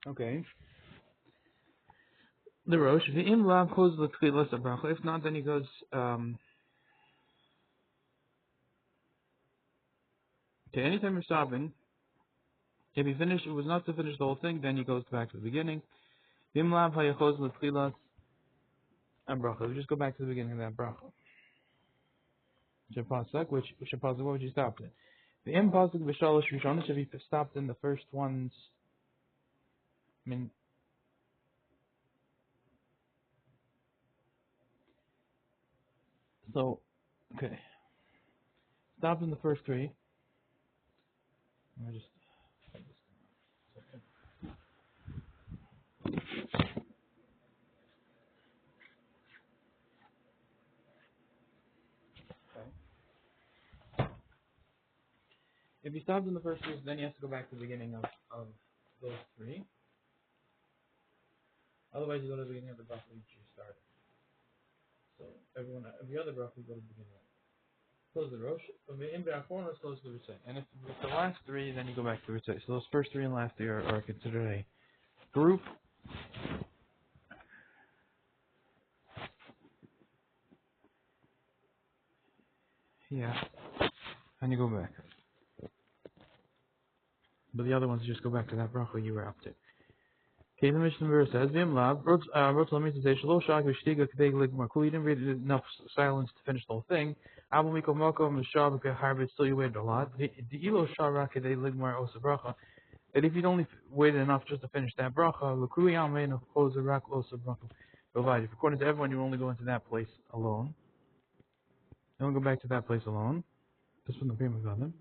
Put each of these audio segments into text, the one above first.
Okay. The Rosh. V'im lav closes the tchilas of bracha. If not, then he goes. Okay. Anytime you're stopping, if he finished, it was not to finish the whole thing, then he goes back to the beginning. V'im lav hayachos the tchilas and bracha. We just go back to the beginning of that bracha. Shapasuk, what would you stop at? The impasuk v'shalosh rishonos. If he stopped in the first ones, I mean, so okay, stopped in the first three. Let me just. If he stopped in the first three, then he has to go back to the beginning of those three. Otherwise, you go to the beginning of the bracha which you started. So every other bracha you go to the beginning. Close the rosh. Close the ritzay. And if it's the last three, then you go back to the ritzay. So those first three and last three are considered a group. Yeah. And you go back. But the other ones you just go back to that bracha you were up to. Okay, the Mishnah Berurah says, "V'im lav wrote to me to say shalosh shag v'shtiga k'dei ligmar kul." You didn't read enough silence to finish the whole thing. Abu mikol makom v'shav k'harbe. Still you waited a lot. The ilo shara k'dei ligmar osa bracha. That if you'd only waited enough just to finish that bracha, l'kuli amein of osa rak osa bracha. Provided, according to everyone, you only go into that place alone. You don't go back to that place alone. This one the Prima got them.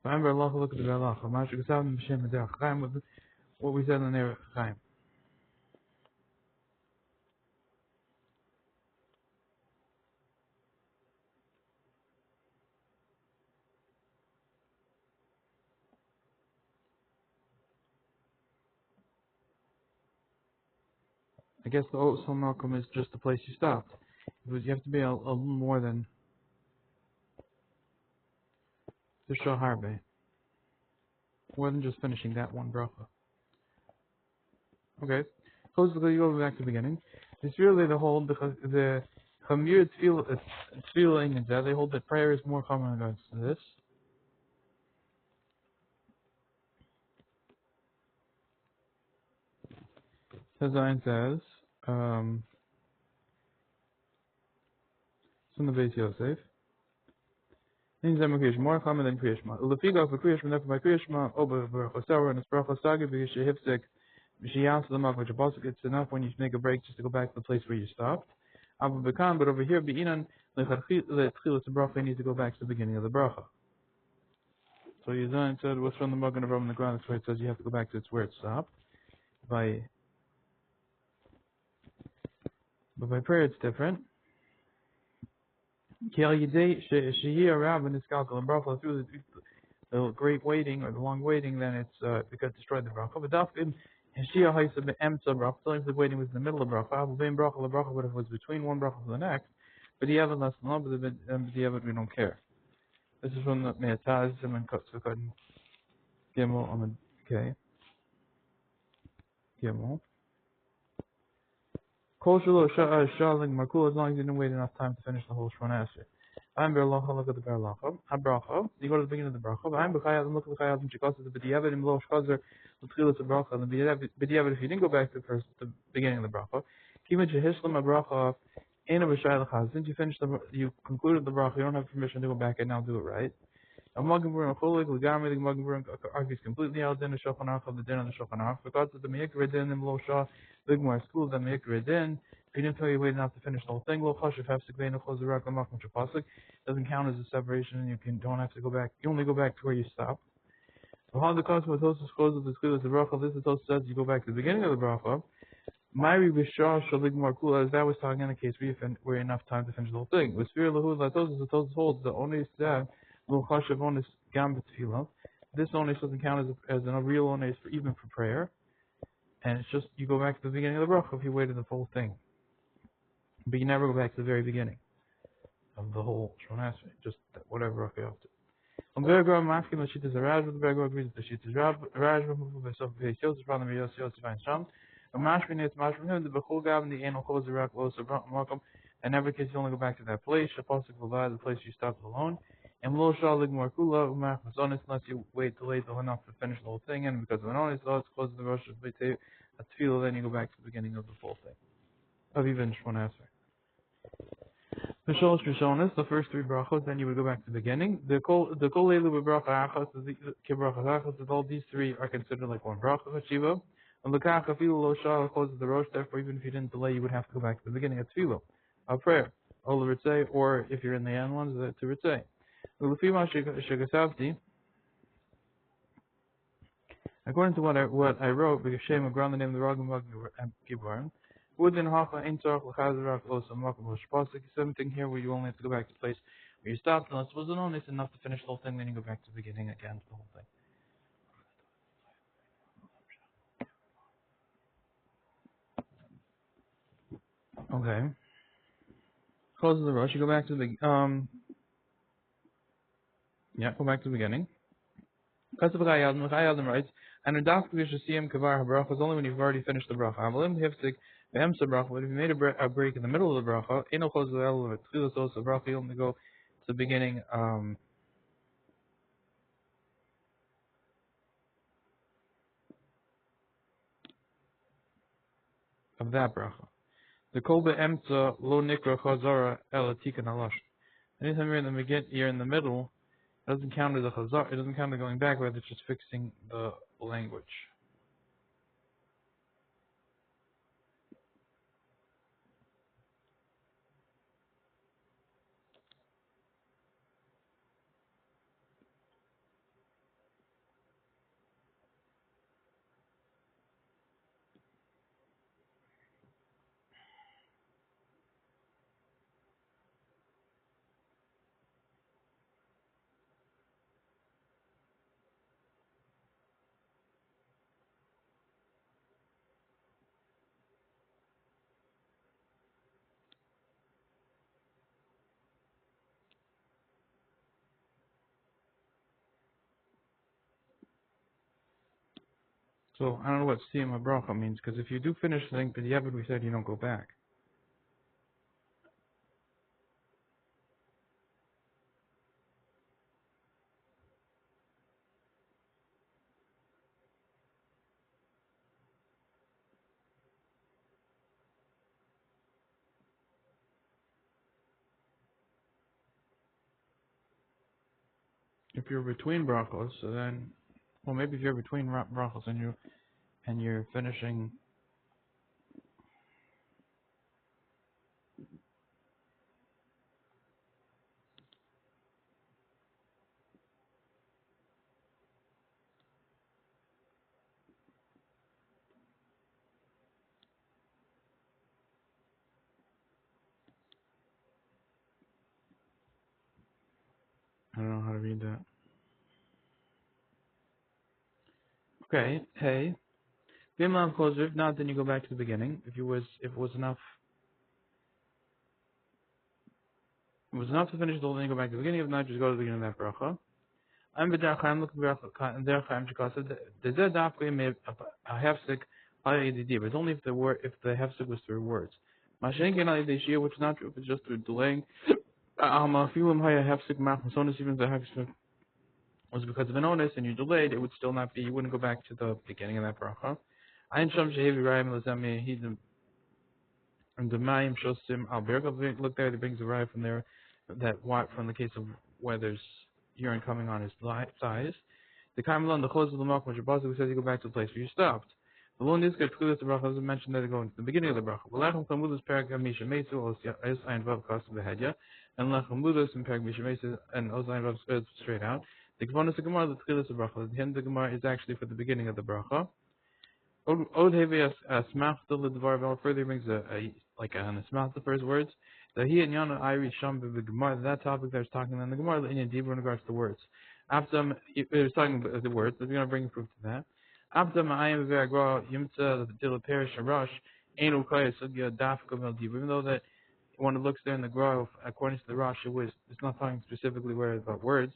Remember, Allah look at the Berlacha. Mashu Gasav B'Shem Derech Chaim with what we said in the Derech Chaim. I guess the Otsal Malcolm is just the place you stopped. Because you have to be a little more than the Shah Harbe. More than just finishing that one bracha. Okay. Close the you go back to the beginning. It's really the whole the Chamir feeling and that they hold that prayer is more common against this. Hazain says, it's in the Beis Yosef. In Zemukrish, more common than Kriyashma. Ulefiga for Kriyashma, therefore by Kriyashma, Oba Chosawa, and it's Bracha Sagi, because she hifzik, she answers the Mak, which it's enough when you make a break just to go back to the place where you stopped. Abu Bekan, but over here, Be'inan, Lechatchilas Bracha, you need to go back to the beginning of the Bracha. So Yazan said, what's from the Magen Avraham on the ground? That's where it says you have to go back to where it stopped. But by prayer, it's different. Through the great waiting or the long waiting, then it's because destroyed the bracha. But if the waiting was in the middle of bracha, but if it was between one bracha and the next, but the other less than but the other we don't care. This is from the Me'ataz and Kotzvekad Gimel on the Gimel. Kosher shaling makul as long as you didn't wait enough time to finish the whole Shemona Esrei. I'm berlacha. Look at the berlacha. Habracha. You go to the beginning of the bracha. I'm b'chayat. Look at the chayat. Chikosas the b'diavad im lo shkazer l'tchilas the bracha. And the b'diavad if you didn't go back to the beginning of the bracha. Kima jehishlam bracha. Ain't a b'shayla chaz. Since you concluded the bracha, you don't have permission to go back and now do it right. A Magen Avraham cholik l'gamri. The Magen Avraham argues completely out din the Shulchan Aruch of the din on the Shulchan Aruch because of the meikra din im lo shah. Ligmar school the meikra din. If he didn't tell you wait enough to finish the whole thing, lo chashiv hafsik ve'enu chos z'rak l'makom shapasik doesn't count as a separation, and you don't have to go back. You only go back to where you stopped. So how the cosmos Tosus closes the school of the bracha. This is Tosus says you go back to the beginning of the bracha. Myri b'shah shaligmar kula, as that was talking in a case where enough time to finish the whole thing. With sphere lahu la Tosus, the Tosus holds the only that lo chashiv onis gam b'tfilah. This only doesn't count as a real onis even for prayer. And it's just, you go back to the beginning of the bracha if you waited the full thing. But you never go back to the very beginning of the whole Shemona Esrei, just whatever bracha you have to. berura mafkim l'shitas Raj, the berura agrees with the shitas Raj, removal by Sof Beis Yosef, from the Yosef finds Sham. A mashmin is mashmin, the bechol gam, the anal chos the rak los markum. In every case, you only go back to that place. Shapasik v'lad, the place you stopped alone. And lo shalig markula umach mazonis, unless you wait delayed enough to finish the whole thing. And because of an honest, it's close to the rosh of b'tei a tefillah, then you go back to the beginning of the full thing. Of even one answer. The sholosh rishonis, the first three brachos, then you would go back to the beginning. The kol leilu b'bracha achas, the kibracha achas, that all these three are considered like one bracha shiva. And the kach afilu lo shal closes the rosh. Therefore, even if you didn't delay, you would have to go back to the beginning of tefillah, a prayer, or ritzay, or if you're in the end ones, to ritzay. The lefima shegasavti, according to what I wrote, because Shem around the name of the Ragam Gibarim. Within Hafa Ein Tzarach L'Chazarak Los Amakim L'Shpasik. Same thing here, where you only have to go back to the place where you stopped, unless it wasn't only enough to finish the whole thing. Then you go back to the beginning again to the whole thing. Okay. Closes the rush. You go back to the go back to the beginning. Kasav Chayadim writes, and a daf Kavishasiyam Kavar HaBracha is only when you've already finished the bracha. Avalim Hifzik Be'emsa Bracha. But if you made a break in the middle of the bracha, Eno Chos L'El Tchilas Os Bracha, you only go to the beginning. Of that bracha. The kol be'emtza lo nikra chazara el tikkun halash. Anytime you're in the middle, it doesn't count as a chazar. It doesn't count as going back, but it's just fixing the language. So I don't know what siyam habracha means, because if you do finish the thing, but we said you don't go back. If you're between brachos, so then, well, maybe if you're between brachos and you're finishing. I don't know how to read that. Okay, hey. If not, then you go back to the beginning. If it was enough, to finish the whole thing, you go back to the beginning. If not, just go to the beginning of that bracha. I'm b'derchaim looking at derchaim because the dafka may a hefsek but it's only if the hefsek was through words. Mashenkin al yedei which is not true if it's just through delaying. Afilim haya hefsek machmasonis, even if the hefsek was because of an onus and you delayed, it would still not be. You wouldn't go back to the beginning of that bracha. Ein sham shehevi rayim lazami hidim and the mayim shosim al berga. Look there, it brings a raya from there from the case of where there's urine coming on his thighs. The Kaimalon, the Chos of the Malk, which says you go back to the place where you stopped. The Lon Niska Tchulis the Bracha doesn't mention that they go into the beginning of the Bracha. Lechem Chamudas Perek Misha Meitzu, Os Ein Vav Kas of the Hedya, and Lechem Mudas and Perek Misha Meitzu, and Os Ein Vav straight out. The Kvonis of Gemara, the Tchulis of the Bracha, the end of the Gemara is actually for the beginning of the Bracha. Od Hevi Asmachta Lidvar, further brings an Asmachta for his words. The he and Yana Irish Sham the Gemara, that topic that's talking in the Gemara, the Indian deeper in regards to words. After it was talking about the words, we're going to bring proof to that. After Ma'ayim V'Agra Yimtza the Dila Perish Rush Ain't Ukaya Sugya Dafka Meldiv. Even though that when it looks there in the Grove, according to the Rosh, it's not talking specifically about words.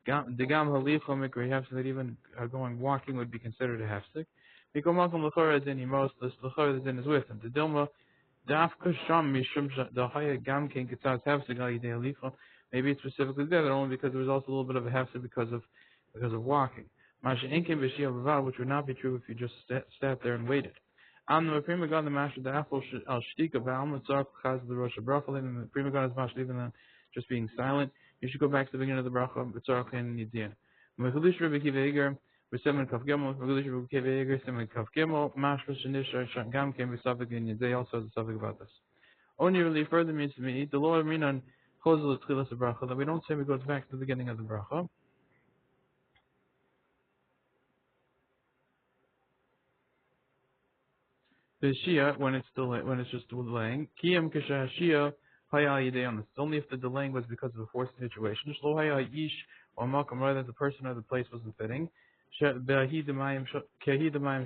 The gam halicha mikri hefsek, that even going walking would be considered a hefsek. Because malcolm lechora din most lechora din is with him. The dilma dafka sham mishum the haya gam king kitzas hefsek al yidei halicha. Maybe it's specifically there only because there was also a little bit of a hefsek because of walking. Masha inkim b'shia b'var, which would not be true if you just sat there and waited. Am the prima god the master the apple al shtika ba'al mitzarch chaz the rosh bracha, and the prima god is master even than just being silent. You should go back to the beginning of the bracha mitzarch and yidin. Mechulish Rebbe Kiva Eger v'semen kaf gimel. Mechulish Rebbe Kiva Eger semen kaf gimel. Mashma shenishar gam came v'savik in yidei. Also has a suffix about this. Only really further means to me the Lord minan chosel tchilas bracha, that we don't say we go back to the beginning of the bracha. The Shia, when it's just delaying, Kiyam Kasha Shia Haya Yideon. It's only if the delaying was because of a forced situation. Shlo Haya Ish or Malcolm, rather the person or the place wasn't fitting. Kahi Demayim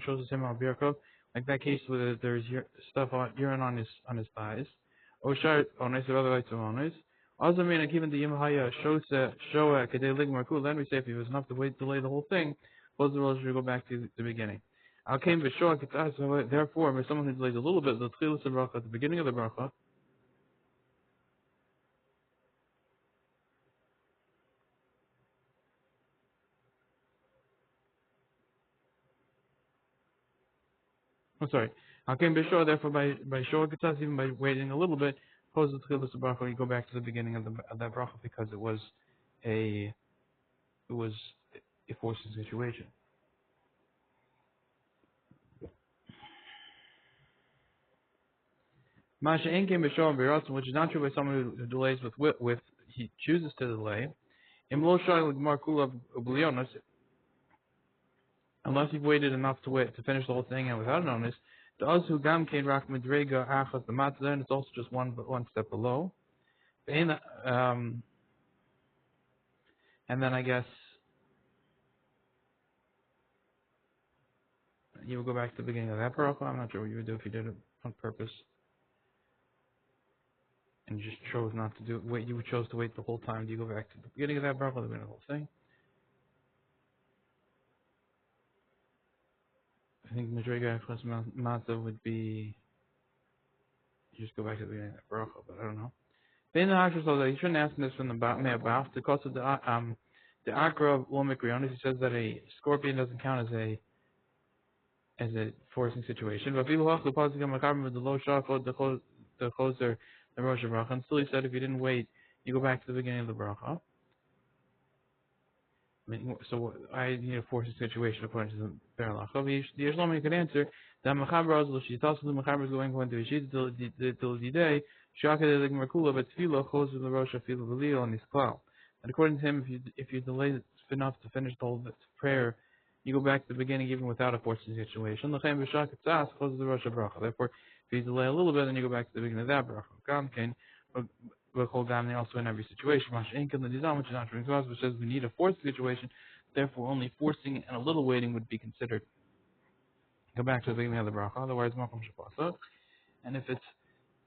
shows him al Birkov, like that case where there's urine on his thighs. Oshar Ones or other Ones. Also mean like even the Yim Haya Shoa Kadei Ligmarku, then we say if he was enough to delay the whole thing, close the road should go back to the beginning. I came to show therefore, if someone who delays a little bit, the tchilas bracha at the beginning of the bracha, I'm sorry, I came to show therefore by show kitzas, even by waiting a little bit, close the tchilas bracha, you go back to the beginning of that bracha because it was a forcing situation. Masha in came to show which is not true by someone who delays with he chooses to delay. Imlo shai markula oblionos. Unless you've waited enough to finish the whole thing and without an onus, the us who gam kain rak medrega achas the matzah, and it's also just one step below. And then I guess you would go back to the beginning of that bracha. I'm not sure what you would do if you did it on purpose and you just chose not to do it. You chose to wait the whole time. Do you go back to the beginning of that bracha, the beginning of the whole thing? I think medrega achas matzah would be you just go back to the beginning of that bracha, but I don't know. Then the Hashra says that you shouldn't ask this from the Me'abaf because of the Akra of Lomikriyonis. He says that a scorpion doesn't count as a forcing situation. But people have the positive with the low shafot, the choser, the rosh bracha. And still he said if you didn't wait, you go back to the beginning of the bracha. I mean, so I need a forcing situation according to the Berlacha. The Shlomo could answer that Mechaber Azul she tells the Mechaber is going to Yeshid till the day Shaka de Merkula but Tefillah Chos the Rosh Tefillah Belil on his cloud. And according to him, if you delay enough to finish the whole prayer, you go back to the beginning even without a forcing situation. Lechem B'Shaka Tzas Chos the Rosh Bracha. Therefore, if you delay a little bit, then you go back to the beginning of that bracha. Gam Kain. Also in every situation, which is not true, which says we need a forced situation, therefore only forcing and a little waiting would be considered. Go back to the beginning of the bracha, otherwise makom shapasa. And if it's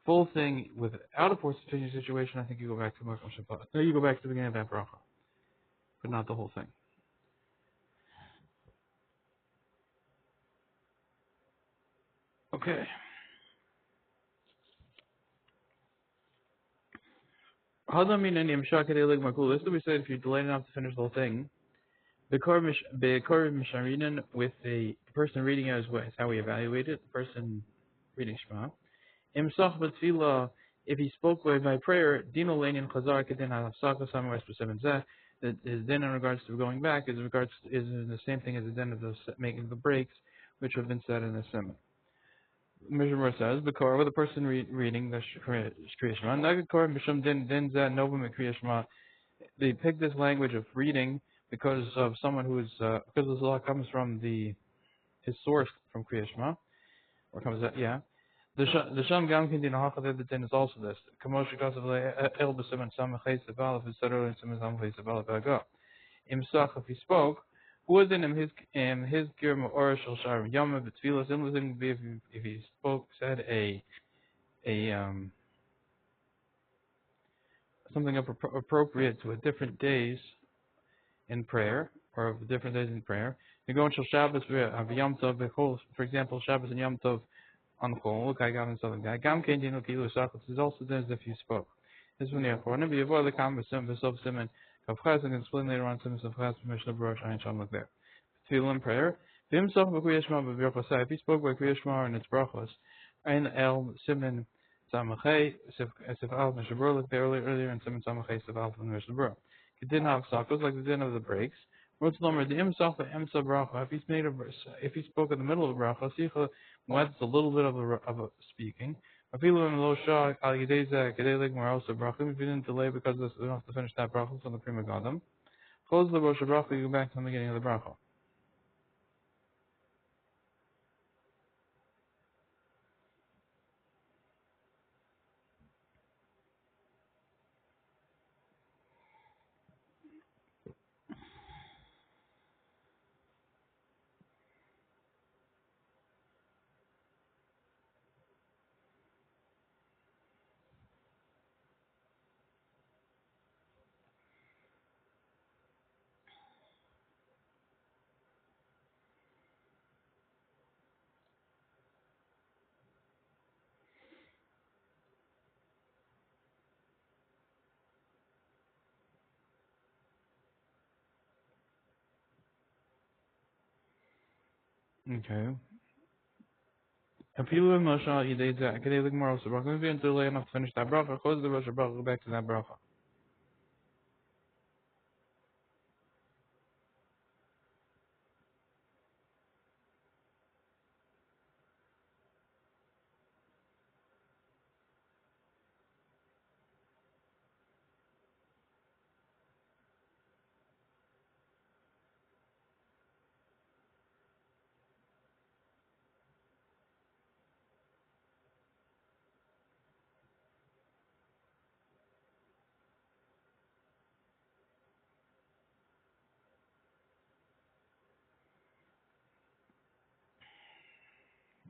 full thing without a forced situation, I think you go back to makom shapasa. No, you go back to the beginning of that bracha, but not the whole thing. Okay. How do I mean any mshakadelig makul? This is what we said if you delay enough to finish the whole thing. Bekor Misharinen, with the person reading it is how we evaluate it. The person reading Shema. Imsach b'tfilah, if he spoke by prayer, dino leinin chazar kedin hafsaka somewhere specific zeh. That his din in regards to going back is the same thing as the din of making the breaks, which have been said in the sermon. Mishmar says, Bekor, with the person reading the Kriya Shema, Nagakor Mishum din zeh novum Kriya Shema. They picked this language of reading because of someone who is because this law comes from his source from Kriya Shema, or comes out, yeah. The Sham Gam Kindin Hachad the din is also this. Kamosh Kasav El B'Siman Sam Chayis Avalef V'Sador and Siman Sam Chayis Avalef Aga. Imsach, if he spoke, who was in his Girma Orish Shal Shar Yama B'Tfilas Imlazim if he said a something appropriate to a different days. in prayer, or of different days in prayer. You go into Shabbos, Yom Tov, for example, Shabbos and Yom Tov on Chol, Kai Gam and Southern Guy. Gam Kain Dino Kilu Shachos is also done as if you spoke. This one here, for Nabi Yavor the Kam Vasim Vasov Simon Kavchaz, and explain later on Simon Savchaz Mishna Baruch Ayin Shalom like there. Tefillah prayer. Himself B'Kriyashma B'Virchosai. If he spoke by Kriyashma and its brachos, Ein El Simon Samachay Sif Al Mishabur like there earlier, and Simon Samachay Sif Al Mishabur. He didn't have suckles like the din of the breaks. What's the number? The Imsach Emsa Bracha. If he spoke in the middle of a bracha, Sicha what's a little bit of a speaking. Afilu in Lo Shah Al Yedeza Kedelig Marosa Bracha. If you didn't delay because we don't have to finish that bracha from the Prima Gadam. Close the Rosh Bracha. You go back to the beginning of the bracha. Okay. Afilu in Lo Shah Al Yedeza Kedelig Marosa Bracha. If you didn't delay enough to finish that bracha, close the Rosh Bracha. Go back to that bracha.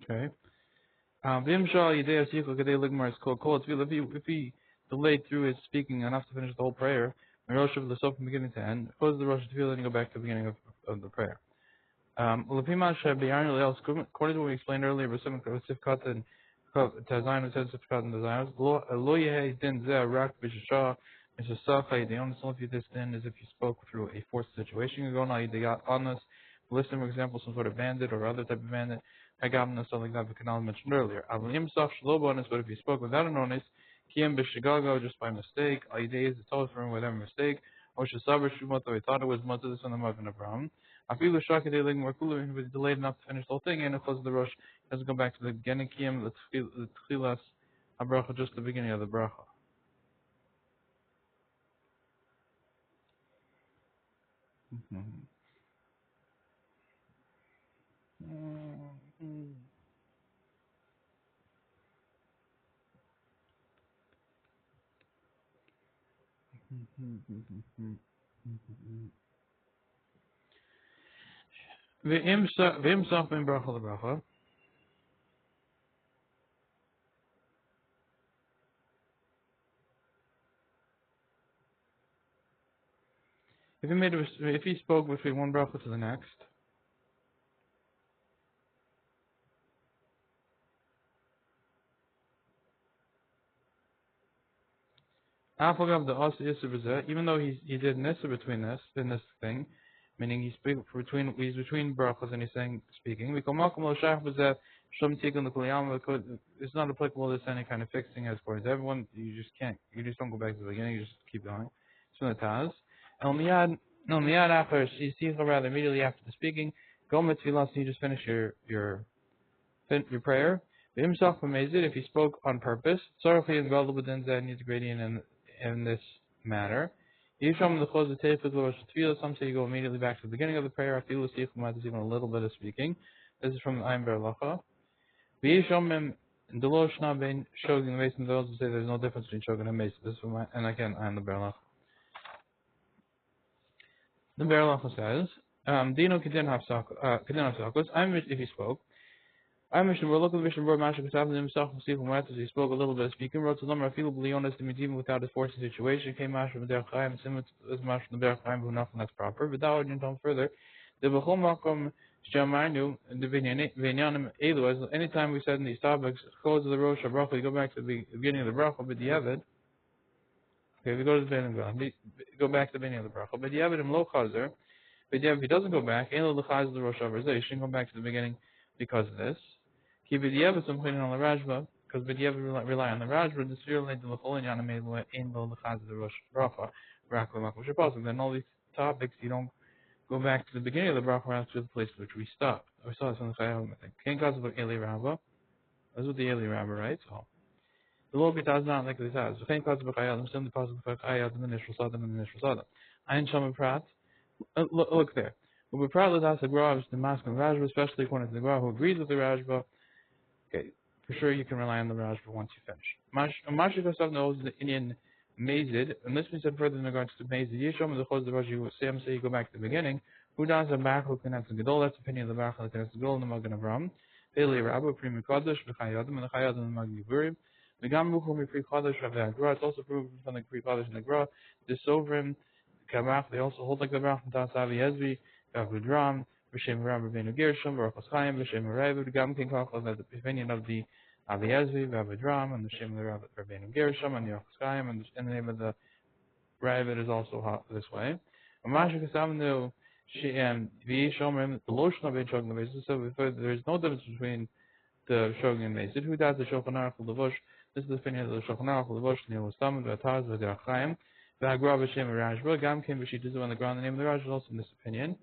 Okay. Vim Shah Yedei Asicha Kedei Ligmar is called if he delayed through his speaking enough to finish the whole prayer, Rosh of the from beginning to end, close the Rosh Tefillah and go back to the beginning of the prayer. According to what we explained earlier, Rasim Sifkat and Tazayin says Sifkat and Tazayin, Lo Yehe Din Zeh Rak Bishashah Mishasacha. The only if this din is if you spoke through a forced situation. You go now, you got on this. Listen, for example, some sort of bandit or other type of bandit. I got something like that the canal mentioned earlier. Avalim Saf Shlomo, but if you spoke without an honest, Kiyam Bishigago just by mistake, Aidez is told for him without mistake, or Shasaber Shumot, though he thought it was Mother, the son of Maven Abraham. Afilu Shaka de more cooler, he was delayed enough to finish the whole thing, and it closes the rush. Doesn't go back to the Genekim, the Tchilas, Abracha, just the beginning of the Bracha. V'im Saf ben Bracha the Bracha. If he spoke between one bracha to the next, Afagav the As Yisr, even though he did Nissa between this in this thing, meaning he's between brachas and he's saying speaking. We come Malcolm Lo Shach Bazeh Shem Tikkun the Kuliyam. It's not applicable to any kind of fixing as far as everyone. You just don't go back to the beginning. You just keep going. It's from the Taz. El Miyad After Shisicha, rather immediately after the speaking, go Mitzvilas, you just finish your prayer. Himself amazed if he spoke on purpose. Sorry, and God within that needs gradient in this matter. Yisham the close the tefillah. Some say you go immediately back to the beginning of the prayer. I feel the is even a little bit of speaking. This is from the Ayin Berlacha. Yisham and Delosh na ben shogin and mason. Those who say there's no difference between shogin and mason. This is from my, and again Ayin the Berlacha. The Berlacha says, Dino kedin have sakos. If he spoke. I mentioned we're looking at the Mishnah Masha Kasav himself from Stephen West as he spoke a little bit speaking. Wrote to number of people Leonis to meet even without a forcing situation. Came Masha from Der Chaim, similar as Masha from Der Chaim, who nothing that's proper. But that went on further. The Bechol Makom Shamarnu the Vinyanim Elu, as anytime we said in these topics, close of the Rosh Bracha, you go back to the beginning of the Bracha, but the Yevid. Okay, we go to the beginning of the go back to the beginning of the Bracha. But the Yevid and Lo Chazer. But if he doesn't go back, Elu the Chaz the Rosh Hashanah, you shouldn't go back to the beginning because of this. Keep it Yevid some cleaning on the Rajba, because B'Yevid rely on the Rajba, the Sphere laid the Lechol Inyan made in the Chaz the Rosh Bracha, Bracha Makom Shaposik. Then all these topics, you don't go back to the beginning of the Bracha, rather to the place which we stopped. We saw this on the Chayavim, I think. Can't cause about Eli Rabba. That's what the Eli Rabba writes. So the Logit is not like this has. Can't cause about Chayavim, send the Pasuk for Chayavim and the Nishra Sadam and the Nishra Sadam. Ein Shama Prat. Look there. But we probably ask the Gra, the Mask and Rajba, especially according to the Gra who agrees with the Rajba. Okay, for sure you can rely on the Rajba once you finish. Mashi Kosav knows the Indian Mazid, and this we said further in regards to Mazid. Yeshom and the Chos the Raji Sam say you go back to the beginning. Who does a Bach who can have the Gedol? That's the opinion of the Bach that there's the Gedol in the Magen Avram. Eli Rabba, Prima Kodesh, V'chayadim, and the Chayadim and the Magen Yivurim. Megam Ruchum, Pri Kodesh, Rav Gra. It's also proven from the Pri Kodesh and the Gra. The Sovrim. They also hold like the Brach from Tas Avi Yezvi, Gavudram, B'Shem Rabbi Benu Gershom, Baruch Chaim, B'Shem Rabbi, the Gam King Kachal, that's the opinion of the Avi Yezvi, Gavudram, and the Shem of the Rabbi Benu Gershom, and the Baruch Chaim, and the name of the Rabbi is also this way. Amasha Kasamnu, the Shomrim, the Loshon of Ben Shogin Mesid, so there is no difference between the Shogin and Mesid. Who does the Shulchan Aruch Levush? This is the opinion of the Shulchan Aruch Levush, Nil Stam, the Taz, the Baruch Chaim. The Hagra B'Shem Rajba, Gam Kim B'Shit on the ground. The name of the Raj is also in this opinion.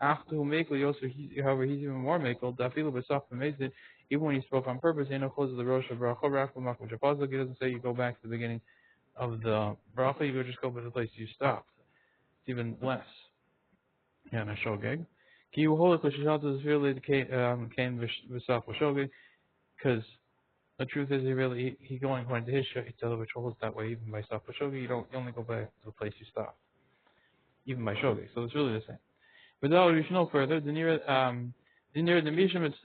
After who Mekel Yosef, however, he's even more Mekel. Dafilu B'Saf B'Mezid, even when he spoke on purpose, he no close of the Rosh of Bracha, Bracha Makom Shapazak. He doesn't say you go back to the beginning of the Bracha. You go just go to the place you stopped. It's even less. Yeah, and a Shogeg. Ki Uholik L'Shishata is really came B'Saf Shogeg, because the truth is, he going according to his Shaitzah, which holds that way even by Saf Shogi. You only go back to the place you stop, even by Shogi. So it's really the same. But though you should know further, the near the Misham it's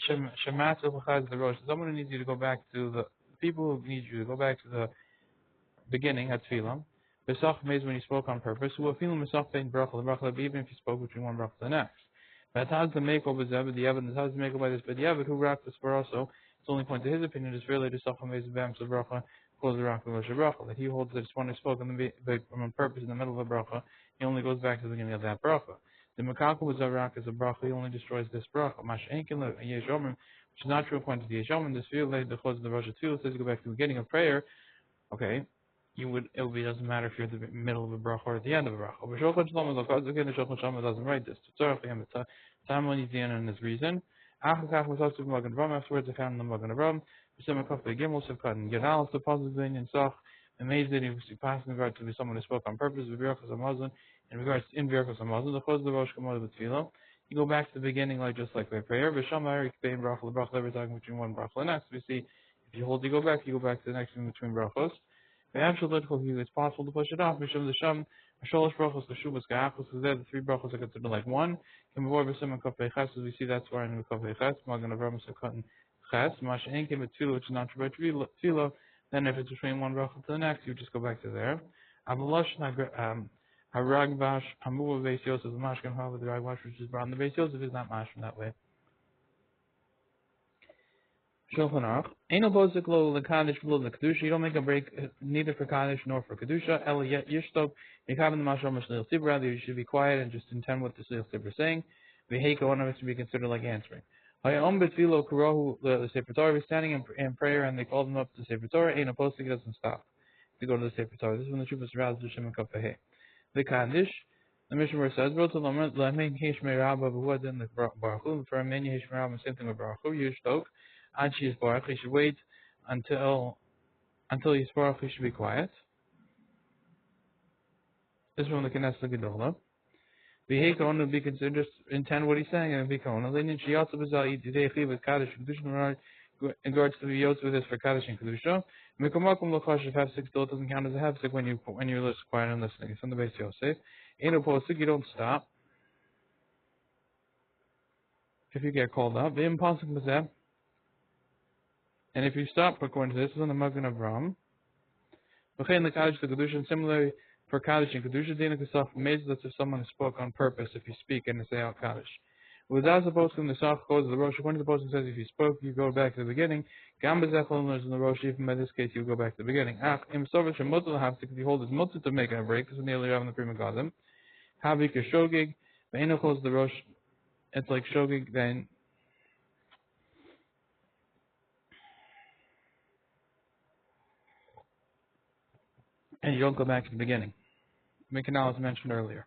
Shemat L'Chaz the Rosh. Someone who needs you to go back to the people who need you to go back to the beginning at Tfilam. Besach Mez when you spoke on purpose. Who feeling Besach Bein Bracha LeBracha even if you spoke between one Bracha to the next. But has the Mekel B'Zebed the evidence has the Mekel by this, but the Yavad who racked this for also. The only point to his opinion is really to Sachamez Bam Bracha, close the Bracha, that he holds that it's when he spoke on purpose in the middle of a bracha, he only goes back to the beginning of that bracha. The Makaku was a rak as a bracha, he only destroys this bracha. Mash Enkin Yeshomim, which is not true according to the Yeshomim, this field like the close of the Rosh Tefillah says you go back to the beginning of prayer, okay, it doesn't matter if you're at the middle of a bracha or at the end of a bracha. But Shulchan Shlomo, again, the Shulchan Shlomo doesn't write this. Time when he's the end and his reason. Afterwards, I found the Magen Avram. Gimel Sevkat Gedal, the positive in Sach, amazing if you pass in regard to someone who spoke on purpose, in regards to Birkas Hamazon, the Chos the Rosh Kamod of Tefillah. You go back to the beginning, just like by prayer. V'Shamar Yikbein Bracha LeBracha. Every time between one bracha and next, we see if you hold, you go back to the next one between brachos. It's possible to push it off. Mishum the Sham. Sholosh brachos l'shubas ga'achos. So there, the three brachos are considered like one. As we see that's why in the Kafei Ches, Magen Avram Sekatan Ches, Mash Enkim at Tefillah, which is not true by Tefillah. Then if it's between one bracha to the next, you just go back to there. Avalosh Haragvash Hamuva Beis Yosef, the Mashkan Hava the Ragvash, which is brought in the Beis Yosef, is not Mashkan that way. Shulchan Aruch. Ain't no posik lo l'kadosh v'lo l'kedusha. You don't make a break neither for kaddish nor for kedusha. El yishtov. You have in the mashal mashal sibra. Rather, you should be quiet and just intend what the shil sibra is saying. V'heika, one of it should be considered like answering. Hayom b'tfilo kurohu the Sefer Torah. He's standing in prayer and they called him up to the Sefer Torah. Ain't no posik, he doesn't stop to go to the Sefer Torah. This is when the truth is aroused to Shem and Kafehei. The kaddish. The Mishnah says, "Wrote to Lamed Lamein Hishmei Rabba who then the Baruch Hu for Meni Hishmei Rabba same thing with Baruch Hu Yishtok." And she is Baruch, he should wait until he's Baruch, he should be quiet. This is from the Knesset Gedola. V'heikon will be considered just intend what he's saying and v'heikon. Lenin shiyatzu b'zal yidei with Kaddish Kedusha in regards to the yotzu with this for Kaddish and Kedusha. Mikomakum l'chashiv hefsek still doesn't count as a hefsek when you're quiet and listening. It's from the Beis Yosef. Eno posik, you don't stop. If you get called up, v'im pasuk b'zeh. And if you stop according to this, is on the Magen Avram. V'chein l'kaddish the kedusha, similarly for kaddish and kedusha, dina kesach amazes us if someone spoke on purpose. If you speak and say al kaddish. Without the posting, the Sach goes to the Rosh. According to the posting, says if you spoke, you go back to the beginning. Gam bezechol is in the Rosh. Even by this case, you go back to the beginning. Ach im sover shemutzah have to hold his mutzah to make a break. This is nearly having the prima gadim. Havik a shogig. Ve'enochol is the Rosh. It's like shogig. Then and you don't go back to the beginning. Mikanal was mentioned earlier.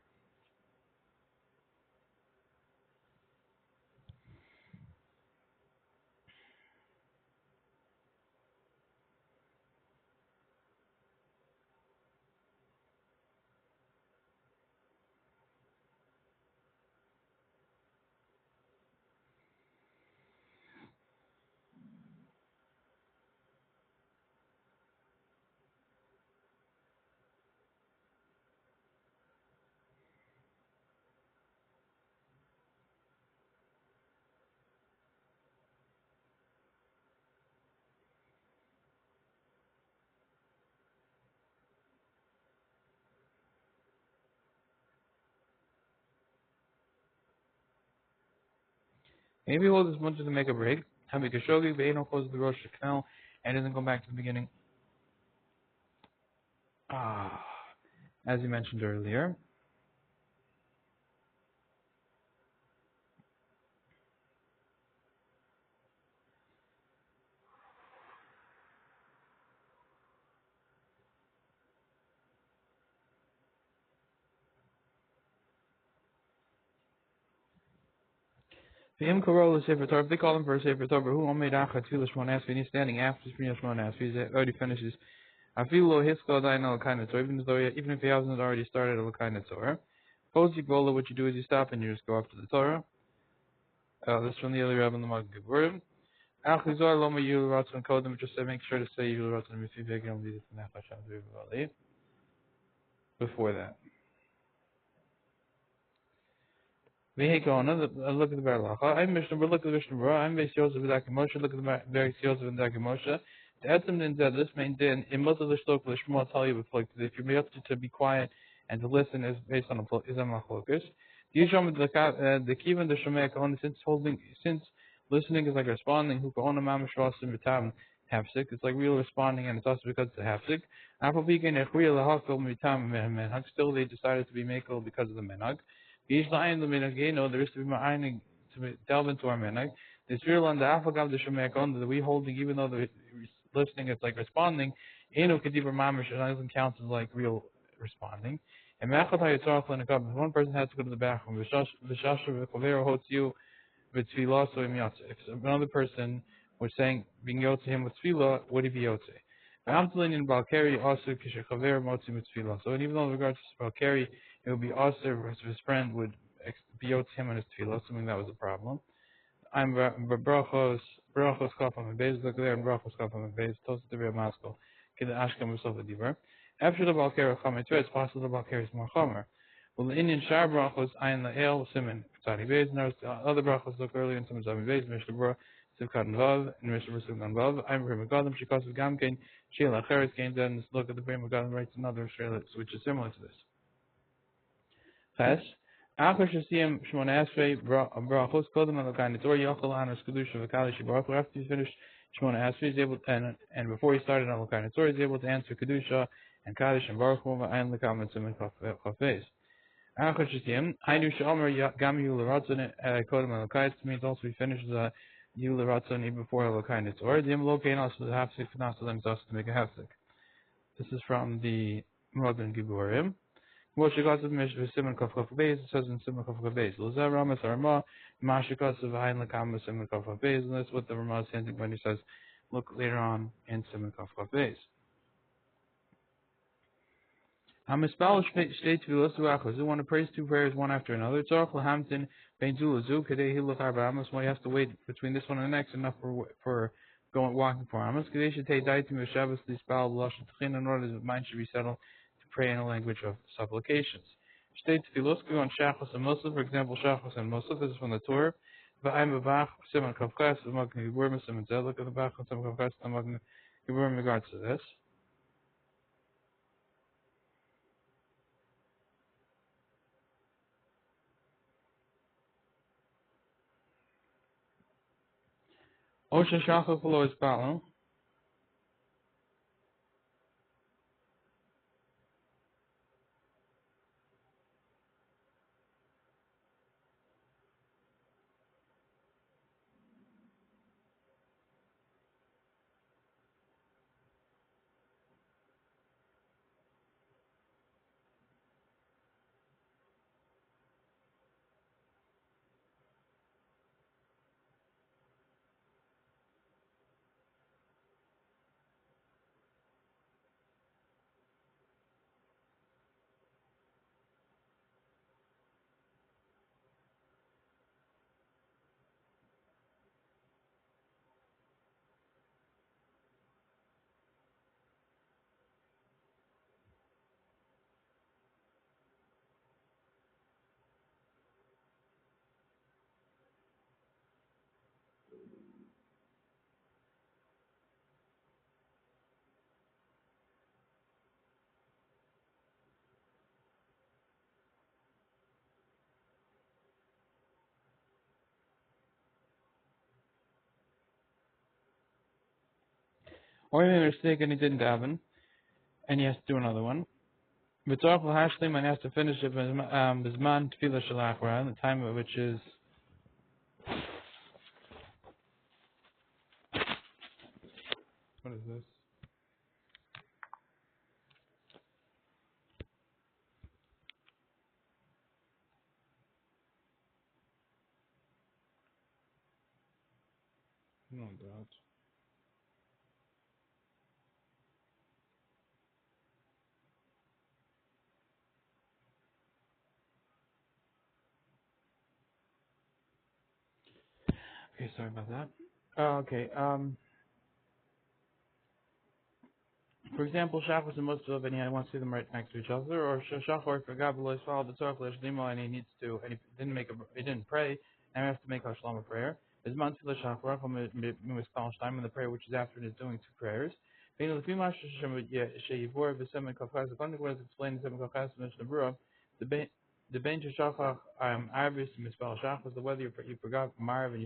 Maybe hold his mutzah to make a break. Havik a shogig. Ve'enochol is the Rosh canal and doesn't go back to the beginning. As you mentioned earlier. If they call him for a Sefer Torah, who made Achat Tfilah Shmona Esrei, he's standing after Shmona Esrei, he already finishes. Afilo Hiskal Dain Al Kainat Torah, even if he hasn't already started Al Kainat Torah. Posik Gola, what you do is you stop and you just go up to the Torah. This is from the Eli Rabbi and the Magen Geburim. Achizor Loma Yul Ratzon Kodem, just to make sure to say Yul Ratzon Mifivek and lead it to Nefesh before that. Look at the Berlacha. I'm Mishnah, but look at the Mishnah Berura. I'm Beis Yosef and Moshe. Look at the Beis Yosef and Moshe. The Etzem din said this main din. In most of the Shlok, the Shmuel tell you if you're able to be quiet and to listen is based on is on machlokas. Yisham the kivan the Shomei Kahon since listening is like responding. Who Kahon Mamash Rasim Mitam Hafsik. It's like real responding, and it's also because it's a Hafsik. Apple vegan Echriel Lahakol Mitam Menhag. Still they decided to be Makel because of the Menhag. There is to be ma'ayin to delve into our menag. The Israel and the Afagav the Shemekon that we holding, even though the listening is like responding, Eno Kadiba Mamish doesn't count as like real responding. And Machot HaYitzarach if one person has to go to the bathroom, V'shasha v'chavero hotziu v'tfilah so im yotze. If another person was saying being yotze him with tfilah, would he be yotze? V'amtalin in Balkari also kishachaver motzi mitzfilah. So even though in regards to Balkari, it would be also if his friend would be yotze him on his tfilah, assuming that was a problem. I'm brachos kafam and beis. Look there, and brachos kafam and beis. Toast the real maskal. Get the ashkam of the diver. After the Balkari chamer too, it's possible the Balkari is more chamer. Well, the Indian shar brachos ayin la'el simin tzadi beis. And there's other brachos look earlier in some tzadi beis. Mishnah Berura sivkat and vav and Mishnah Berura sivkat and vav. I'm brim agadim shikasav gamkein sheila acheres gain. Then look at the brim agadim writes another sheila which is similar to this. Ches. After Shasiyam Shmona Esrei brachos kodem al kainat Torah yochel anas kedusha v'kalish baruch. After he finished Shmona Esrei, he's able and before he started al kainat Torah, he's able to answer kedusha and kaddish and baruch hu v'ayin l'kam and siman chafez. After Shasiyam, Hainu she'omer gam yul ratzon kodem al kainat means also he finishes yul ratzon even before al kainat Torah. The imlokein also the hafsik not so then it's also to make a hafsik. This is from the Magen Geburim. What she got to Simon Kafkaf Beis, it says in Simon Kafkaf Beis. Lozer Ramas Arma, Mashikasav Hain Lakam Simon Kafkaf Beis, and that's what the Rama is hinting when he says, look later on in Simon Kafkaf Beis. Hamispal state to want to praise two prayers one after another. Tzarch Lahamtin Bein Zulazu, Kadei Hilach Arba Amos, why you have to wait between this one and the next, enough for going walking for Amos. Kadei should take Daitim Shabbos, Lispal, Lush, and in order that the mind should be settled pray in a language of supplications. State Tfilos on Shachos and Musaf, for example, Shachos and Musaf, this is from the Torah. I'm a bach, Simon Kafkas, the Magnum Gibur, Simon Zellik, and the Bach, and Simon Kafkas, the Magnum Gibur in regards to this. Ocean Shachar below is Balam. Or he made a mistake and he didn't daven, and he has to do another one. B'tzorach l'hashlim, and he has to finish it b'zman tefillah shalachra, the time of which is, what is this? No doubt. Okay, sorry about that. Okay, for example, Shachos and Musaf, and he wants to see them right next to each other, or Shachor forgot below his followed the Tzorach Limo, and he needs to, and he didn't pray, and he has to make a Shlomo prayer. His man Tefillah Shachor, time in the prayer which is after it is doing two prayers. The female Sheyivor v'Semen Kafkas. According to what is explained in Semen Kafkas Mishnah Berura, the Ben Shachar Arvis Mispal Shachos, the whether you forgot Marv and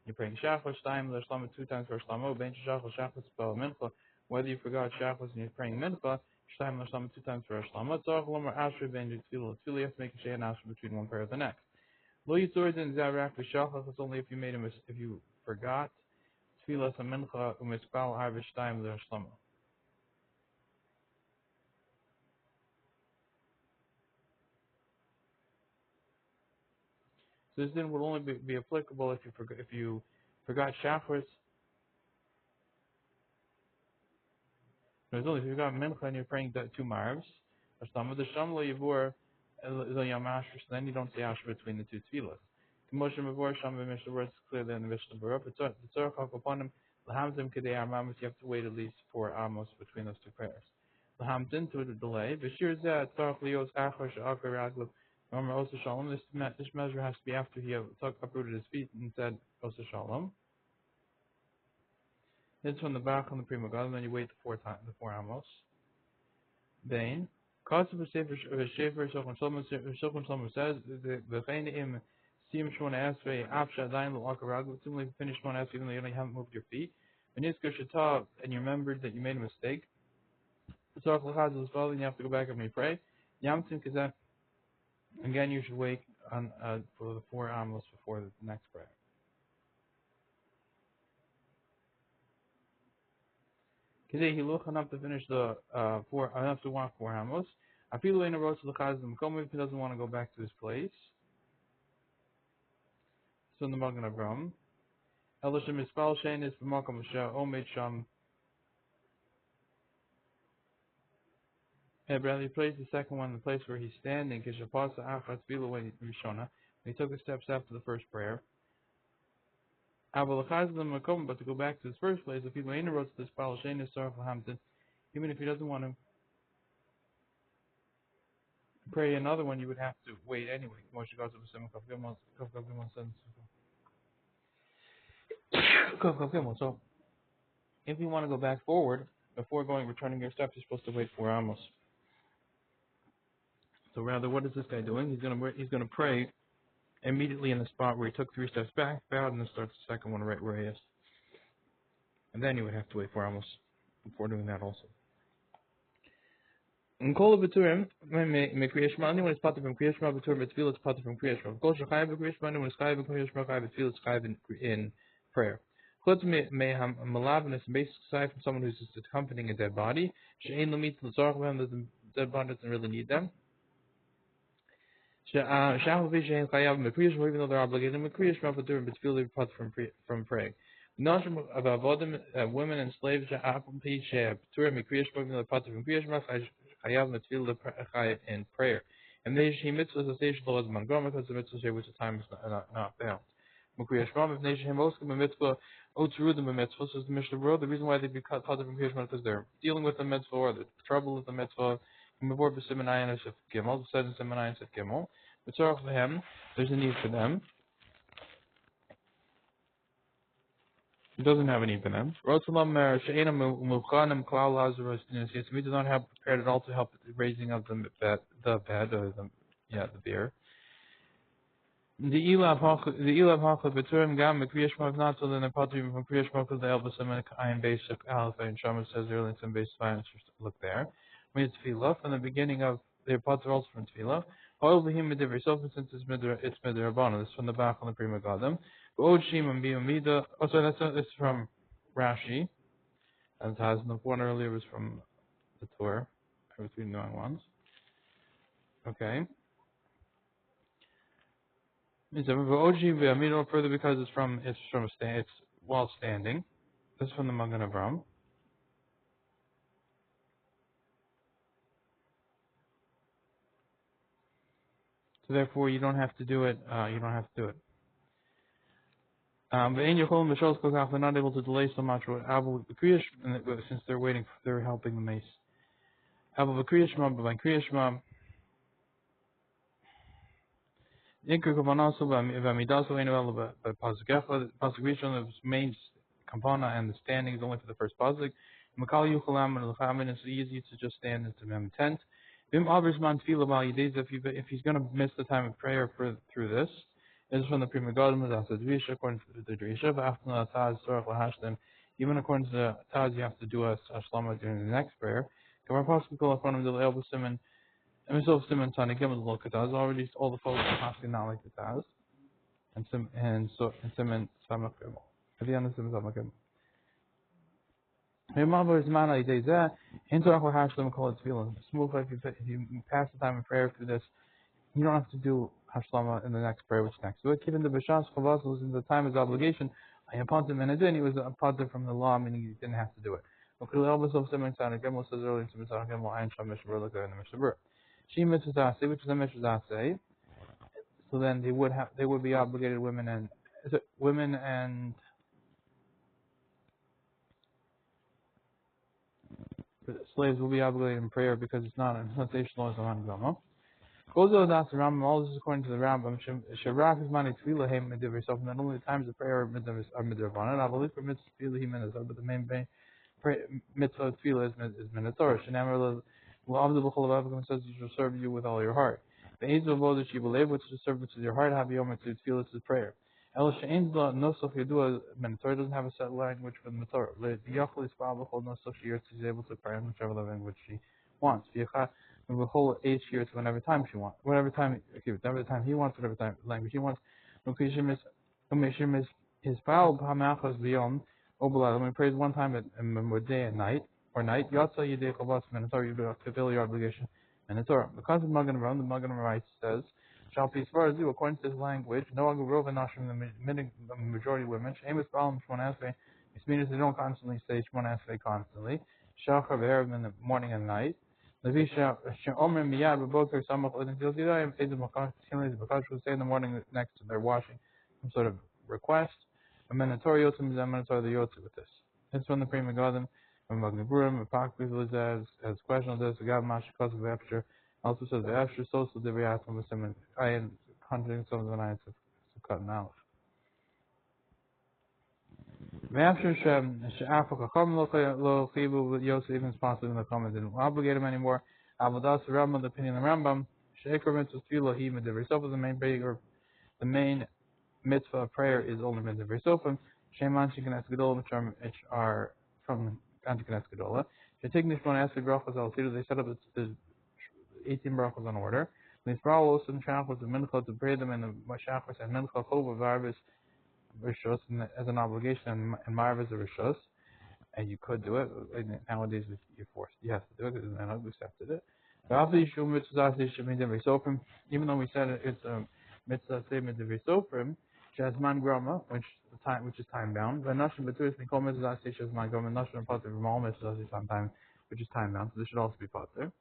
you're praying Shachos time the Shlomo two times for Shlomo Ben Shachar Shachos Spell Mincha. Whether you forgot Shachos and you're praying Mincha, Shtaim L'Shlomo two times for Shlomo. Tzorach Lomer Asher Ben Tefillah. Tefillah, you have to make a Shei and Asher between one prayer and the next. Lo Yitzur Din Zarak V'Shachos. It's only if you if you forgot Tefillah Mincha Umispal Arvis Shtaim L'Shlomo. So this din would only be applicable if you forgot Shachos. There's only if you got mincha and you're praying two marvs, or some of the shamlo yivur yamash, then you don't say asher between the two tefillas. Moshe mavor sham b'mishnah where it's clearly in the mishnah berura. But the tzorach upon him lahamzim kedei armamos. You have to wait at least 4 amos between those two prayers. Lahamzin to the delay. V'shir zeh tzorach lios achar she'akar raglav. Remember osa shalom. This measure has to be after he uprooted his feet and said osa shalom. This from the back on the prima god, and then you wait the 4 amos. Bain. Kotzeb Sefer Shulchan Shlomo says the Chayin Im Siyum Shmona Esrei Afsha Dain Lo Akarag. Similarly, if you finish Shmona Esrei even though you haven't moved your feet. When you Shata and you remembered that you made a mistake, Tzorach L'Chaz is following. You have to go back and repray. Yamtim Kazan. Again, you should wait on for the 4 amos before the next prayer. Today he look enough to finish the 4 enough to walk 4 amos. I feel in a road to the Chaz if he doesn't want to go back to his place. So in the Magen Avram, Elishim Ispal Shein is b'makom Hashem Omed Sham. But he plays the second one in the place where he's standing. Kishapasa Achat Bila when he took the steps after the first prayer. Avalachaz the Makom, but to go back to his first place, if he wrote to this Ispal Shein is Sarf Hamton, even if he doesn't want to pray another one, you would have to wait anyway. Moshe goes to the Kaf Gimel 7. So if you want to go back forward before returning your steps, you're supposed to wait 4 amos. So rather, what is this guy doing? He's gonna pray immediately in the spot where he took 3 steps back, bowed, and then starts the second one right where he is. And then you would have to wait 4 amos before doing that also. In Kol B'Turim, me Kriyash Shema, anyone is parted from Kriyash Shema, B'Turim, B'Tfilah is parted from Kriyash Shema. Kol Shechayim B'Kriyash Shema, anyone is Chayim B'Kriyash Shema, Chayim B'Tfilah is Chayim in prayer. Chutz Meham Malavan is basically aside from someone who's just accompanying a dead body. She'ein Lamit L'Zarach B'Hem, the dead body doesn't really need them. Shachal V'Shein Chayim B'Kriyash Shema, even though they're obligated, B'Kriyash Shema, B'Turim, B'Tfilah, they're parted from praying. Nashim of Avodim, women and slaves, Sha'afim Pi She'Turim, B'Kriyash Shema, even though they're parted from Kriyash Shema, in prayer. And they she mitzvahs a station laws of Montgomery because the mitzvah which the time is not bound. Mukriya Shema, if nation himoskim a mitzvah, otrudim a mitzvah, says the Mishnah Berurah. The reason why they be cut from Kriya Shema because they're dealing with the mitzvah or the trouble with the mitzvah. Before B'Simanayin Shef Gimel, said in Simanayin Shef Gimel, B'Tzarach V'Hem, there's a need for them. He doesn't have any for them. We do not have prepared at all to help with the raising of the bed or the beer. The Elav Hachla B'Turim Gam Kriyash Shema not so then the Patrim from Kriyash Shema because the Elba Semen Ayin basic alef and Shama says earlier in some base finance. Look there. We need Tefillah from the beginning of the Patr also from Tefillah. Oil Behim Medivrei Sofa since it's Midrabana. This is from the back on the Prima Gadam. That's from Rashi, as it has. And the one earlier was from the Torah. I was reading the wrong ones. Okay. Further because it's while standing. This is from the Magen Avram. So therefore, you don't have to do it. But in Yechol Mishal Kokach, they're not able to delay so much with Abel Kriyash, since they're helping the mace. Abel Kriyash Shema, but by Kriyash Shema, Iker Kavanasu Vamidasu Enu by Pasuk Rishon, the main kampana and the standing is only for the first pasuk. Makal Yuchalam and L'chamin, it's easy to just stand into Mem tent. Vim Aversman Tefillah Bal Yidez, if he's going to miss the time of prayer through this. This is from the Prima Gadam, that's the Drisha, according to the Drisha, but after the Taz, Sorach Lahashtem, even according to the Taz, you have to do a Shlomo during the next prayer. Kamar Pasuk Kol Achonim Del Elba Simon, and Mitzvah Simon Tani Gimel Lo Kataz, already all the folks are Pasuk not like the Taz, and Simon Samakim. At the end of Simon Samakim. Remember, it's man Idei Zeh, Hintorach Lahashtem Kol Tefillah. Smooth, if you pass the time of prayer through this, you don't have to do Hashlama in the next prayer, which next to it. Given the B'Shas Chavaz was in the time of his obligation, I appointed him and it did. He was appointed from the law, meaning he didn't have to do it. Gimel says earlier in Mishnah Gimel, Ayin Sham Mishnah Berurah in the Mishnah Berurah. She Mitzvah Zase, which is a Mitzvah Zase. So then they would be obligated women and slaves will be obligated in prayer because it's not a station law, it's on Gama. All this is according to the Rambam. Sharak is mani tefillah hem medivrei sof. Not only the times of prayer are midrabanan, but the main mitzvah of tefillah is minatorah. Shenamar l'avdu b'chol avav says you shall serve you with all your heart. The aids of all that you believe, which is serve with your heart, have yom to tefillah is prayer. El she'ein nosach yadua minatorah doesn't have a set language for the minatorah. L'yachol ispal b'chol nosach she's able to pray in whichever language she wants. The whole 8 years, whenever time he wants, whatever time he wants, whatever time language he wants. His foul hamachas beyond obala. When he prays one time at day and night or night, yatsa yedei chavas minatorah, you fulfill your obligation minatorah. Because of Magen Avram, the Magen Avram says, shall be do according to this language. No agurov nashim, the majority of women. Shemus balam shmon esrei. This means they don't constantly say shmon esrei constantly. Shachar v'erev in the morning and night. Levisha Omer Miyad B'Boker Samach Odin Til Tidayim Eidim Makash Because we say in the morning next to their washing some sort of request. A mandatory yotzim is a mandatory the yotzi with this. It's from the Prima Gadam, from Magen Avram, Pakvizl as question of this. The Gav Mashikos of Epsher also says the Epsher social Divriyat from the Simon Ayin contradicting some of the nights of cut and out. After Africa come lo chibu with Yosef even sponsored in the comment didn't obligate him anymore. Avodas Rambam, the opinion of Rambam, Sheikh mitzvah tefillah he mitzvah. So the main prayer, the main mitzvah of prayer is only mitzvah. So Sheman Shekanes Gedolah, which are from Antikanes Gedolah. Shetignish one asked the brachos al Tidu. They set up the 18 brachos on order. These brachos and shachos and minchot to pray them in the shachos and minchot chov varvis rishos as an obligation and marvis rishos. And you could do it. Nowadays, you're forced. You have to do it because the Menhag accepted it. Even though we said it's a mitzvah statement of Yisofrim, she has man grama, which is time bound. But nashim beturis mikol mitzvah she has man grama. Nashim pater from all mitzvahs time, which is time bound. So this should also be pater.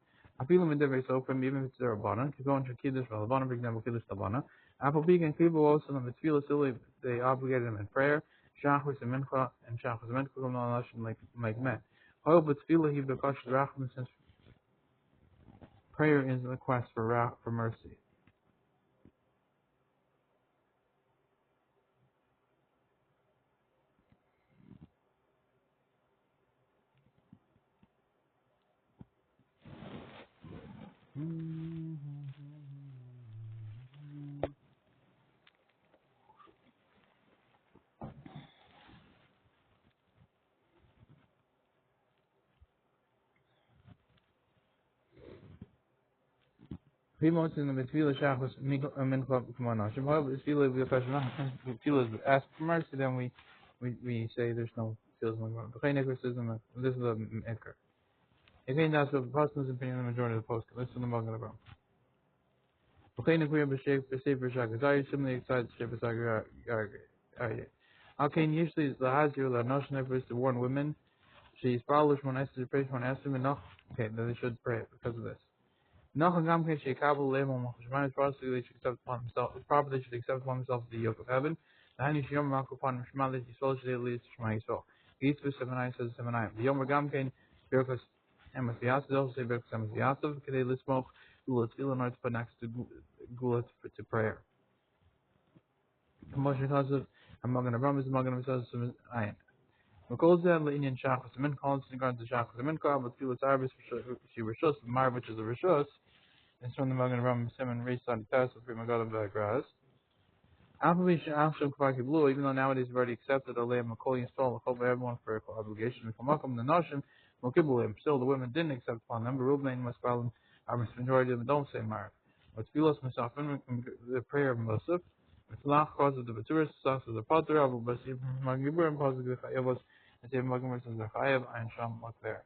Afilu mitzvah Yisofrim, even if it's a rabbanon, can go into kiddush rabbanon, for example, kiddush rabbanon. Apple big and kibu also on the tefillah silly, they obligated them in prayer. Shachris and Mincha and Shachris and Mincha come on like men. However, but tefillah he bekash rachman, since prayer is a request for mercy. Primotes in the tefillah Shachris Mincha come on nashim. However, the tefillah bekash rachman, tefillah is ask for mercy. Then we say there's no tefillah. This is a ekar. Again, that's the Paul's opinion. The majority of the post. Listen to the Magen Avraham. Similarly excited to okay, usually the Hazir, the notion is to warn women. She's probably when asked to pray when asked them enough. Okay, then they should pray because of this. It's proper they should accept upon themselves the yoke of heaven. The Hani Shiyom Mak upon Shema that Yisrael should lead to Shema Yisrael. Each verse 7 says 7 The Yom Gamkein Birkas Emes V'Yasav also say Birkas Emes V'Yasav Kedei Lismoch Gula Tefillah in order to put next to Gula to prayer. Moshe Chazav and Magen Avraham is Magen Avraham Ayin. Makol Zeh Le'inyan Shachos Min calls in regard to Shachos Min Kol but Tefillah Tzarbis she Rishos Mar which is a Rishos. It's from the Magen Avraham Simon Reis on the Test of Primagadim Bagras. Even though nowadays we've already accepted Alei Makol Yisrael everyone for obligation from Makom the Nashim Mokibulim. Still the women didn't accept upon them, but Rubnain Maspalim our majority of them don't say Mar. But Tfilos Musafin the prayer of Musaf, Mitlach causes the Baturis, Sas of the Pater, Abu Basib Magibur and causes the Chayavos, and say Magim versus the Chayav, and Sham look there.